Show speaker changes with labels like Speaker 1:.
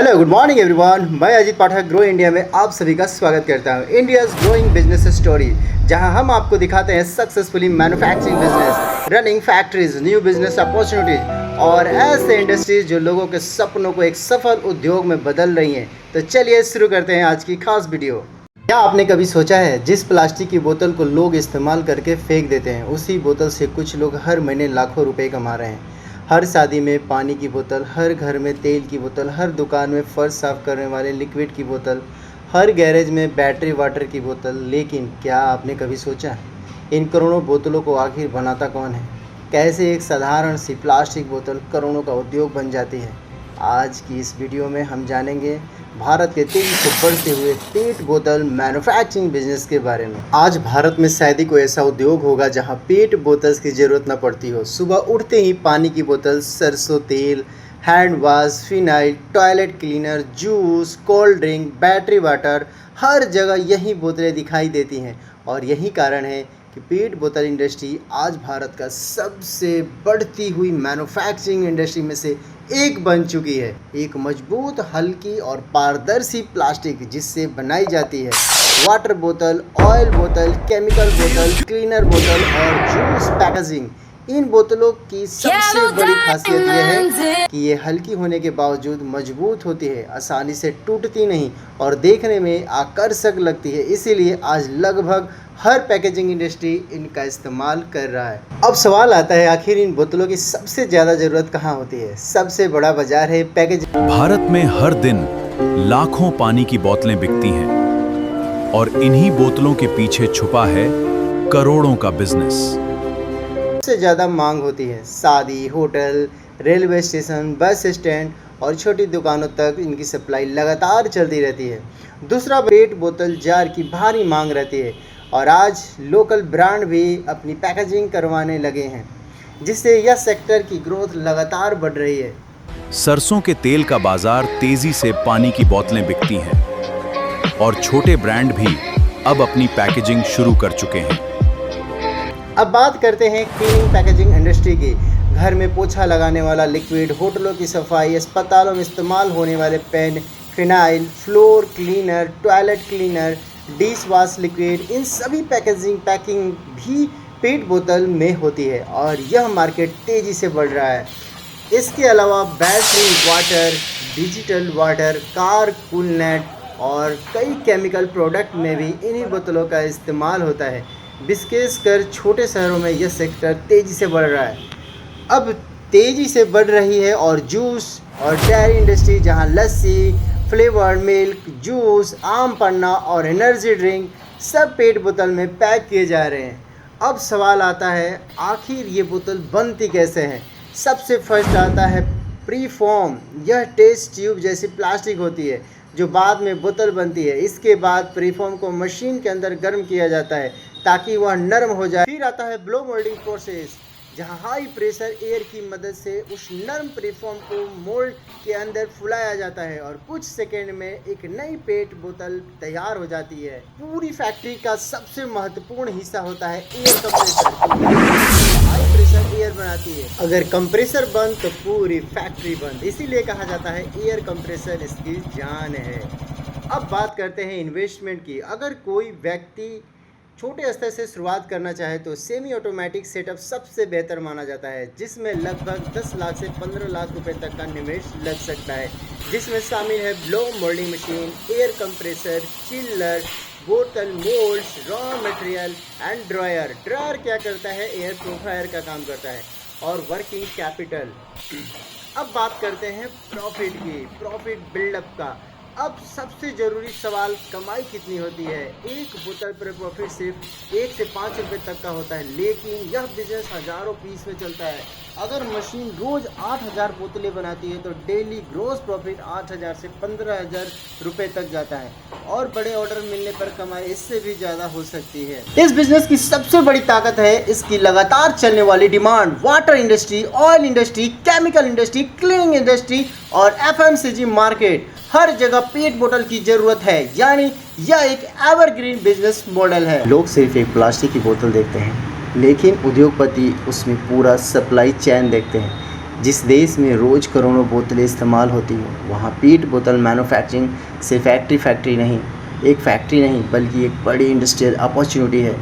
Speaker 1: Hello good morning everyone, मैं अजीत पाठक grow India में आप सभी का स्वागत करता हूं। इंडियाज़ ग्रोइंग बिजनेस स्टोरी, जहां हम आपको दिखाते हैं successfully manufacturing business, running factories, new business opportunities और ऐसे इंडस्ट्रीज जो लोगों के सपनों को एक सफल उद्योग में बदल रही हैं। तो चलिए शुरू करते हैं आज की खास वीडियो। क्या आपने कभी सोचा है, जिस प्लास्टिक की बोतल को लोग इस्तेमाल करके फेंक देते हैं, उसी बोतल से कुछ लोग हर महीने लाखों रुपए कमा रहे हैं। हर शादी में पानी की बोतल, हर घर में तेल की बोतल, हर दुकान में फर्श साफ करने वाले लिक्विड की बोतल, हर गैरेज में बैटरी वाटर की बोतल। लेकिन क्या आपने कभी सोचा, इन करोड़ों बोतलों को आखिर बनाता कौन है? कैसे एक साधारण सी प्लास्टिक बोतल करोड़ों का उद्योग बन जाती है? आज की इस वीडियो में हम जानेंगे भारत के तेजी से बढ़ते हुए पेट बोतल मैन्युफैक्चरिंग बिजनेस के बारे में। आज भारत में शायद ही कोई ऐसा उद्योग होगा जहां पेट बोतल्स की ज़रूरत न पड़ती हो। सुबह उठते ही पानी की बोतल, सरसों तेल, hand wash, phenyl, toilet cleaner, juice, cold drink, battery water, हर जगह यही बोतलें दिखाई देती हैं। और यही कारण है कि पेट बोतल इंडस्ट्री आज भारत का सबसे बढ़ती हुई मैन्युफैक्चरिंग इंडस्ट्री में से एक बन चुकी है। एक मजबूत, हल्की और पारदर्शी प्लास्टिक जिससे बनाई जाती है वाटर बोतल, ऑयल बोतल, केमिकल बोतल, क्लीनर बोतल और जूस पैकेजिंग। इन बोतलों की सबसे बड़ी खासियत यह है कि ये हल्की होने के बावजूद मजबूत होती है, आसानी से टूटती नहीं और देखने में आकर्षक लगती है। इसीलिए आज लगभग हर पैकेजिंग इंडस्ट्री इनका इस्तेमाल कर रहा है। अब सवाल आता है, आखिर इन बोतलों की सबसे ज़्यादा ज़रूरत कहाँ होती है? सबसे बड़ा बाजार है पैकेजिंग।
Speaker 2: भारत में हर दिन लाखों पानी की बोतलें बिकती हैं और इन्हीं बोतलों के पीछे छुपा है करोड़ों का बिजनेस।
Speaker 1: सबसे ज़्यादा मांग होती है शादी, hotel, railway station, bus stand और छोटी दुकानों तक इनकी सप्लाई लगातार चलती रहती है। दूसरा, पेट बोतल जार की भारी मांग रहती है और आज लोकल ब्रांड भी अपनी पैकेजिंग करवाने लगे हैं, जिससे यह सेक्टर की ग्रोथ लगातार बढ़ रही है।
Speaker 2: सरसों के तेल का बाजार तेजी से पानी की बोतलें बिकती हैं और छोटे ब्रांड भी अब अपनी पैकेजिंग शुरू कर चुके हैं।
Speaker 1: अब बात करते हैं क्लीनिंग पैकेजिंग इंडस्ट्री की। घर में पोछा लगाने वाला लिक्विड, होटलों की सफाई, अस्पतालों में इस्तेमाल होने वाले pen, phenyl, floor cleaner, toilet cleaner, dish wash liquid, इन सभी पैकिंग भी पेट बोतल में होती है और यह मार्केट तेज़ी से बढ़ रहा है। इसके अलावा battery water, digital water, car coolant और कई केमिकल प्रोडक्ट में भी इन्हीं बोतलों का इस्तेमाल होता है। विशेषकर छोटे शहरों में यह सेक्टर तेज़ी से बढ़ रहा है। अब तेज़ी से बढ़ रही है और जूस और डेयरी इंडस्ट्री, जहां लस्सी, फ्लेवर्ड मिल्क, जूस, आम पन्ना और एनर्जी ड्रिंक सब पेट बोतल में पैक किए जा रहे हैं। अब सवाल आता है, आखिर ये बोतल बनती कैसे है? सबसे फर्स्ट आता है प्रीफॉर्म। यह टेस्ट ट्यूब जैसी प्लास्टिक होती है जो बाद में बोतल बनती है। इसके बाद प्रीफॉर्म को मशीन के अंदर गर्म किया जाता है ताकि वह नरम हो जाए। फिर आता है ब्लो मोल्डिंग प्रोसेस, जहां हाई प्रेशर एयर की मदद से उस नरम प्रीफॉर्म को मोल्ड के अंदर फुलाया जाता है और कुछ सेकंड में एक नई पेट बोतल तैयार हो जाती है। पूरी फैक्ट्री का सबसे महत्वपूर्ण हिस्सा होता है air compressor. High pressure air बनाती है, अगर कंप्रेसर बंद तो पूरी फैक्ट्री बंद। इसीलिए कहा जाता है एयर कंप्रेसर इसकी जान है। अब बात करते हैं इन्वेस्टमेंट की। अगर कोई व्यक्ति छोटे स्तर से शुरुआत करना चाहे तो सेमी ऑटोमेटिक सेटअप सबसे बेहतर माना जाता है, जिसमें लगभग 10 लाख से 15 लाख रुपए तक का निवेश लग सकता है, जिसमें शामिल है blow moulding machine, air compressor, चिल्लर, बोतल moulds, raw material and dryer. Dryer क्या करता है? एयर प्योरीफायर का काम करता है। और वर्किंग कैपिटल। अब बात करते हैं प्रॉफिट की, प्रॉफिट बिल्डअप का। अब सबसे ज़रूरी सवाल, कमाई कितनी होती है? एक बोतल पर प्रॉफिट सिर्फ 1 से 5 रुपये तक का होता है, लेकिन यह बिजनेस हज़ारों पीस में चलता है। अगर मशीन रोज़ 8000 बोतलें बनाती है तो डेली ग्रोस प्रॉफिट 8000 से 15000 रुपये तक जाता है और बड़े ऑर्डर मिलने पर कमाई इससे भी ज़्यादा हो सकती है। इस बिजनेस की सबसे बड़ी ताकत है इसकी लगातार चलने वाली demand. Water industry, oil industry, chemical industry, cleaning industry और FMCG मार्केट, हर जगह पेट बोतल की जरूरत है। यानी यह एक एवरग्रीन बिजनेस मॉडल है। लोग सिर्फ एक प्लास्टिक की बोतल देखते हैं, लेकिन उद्योगपति उसमें पूरा सप्लाई चेन देखते हैं। जिस देश में रोज़ करोड़ों बोतलें इस्तेमाल होती हैं वहाँ पीट बोतल मैन्युफैक्चरिंग सिर्फ फैक्ट्री नहीं, एक फैक्ट्री नहीं बल्कि एक बड़ी इंडस्ट्रियल अपॉर्चुनिटी है।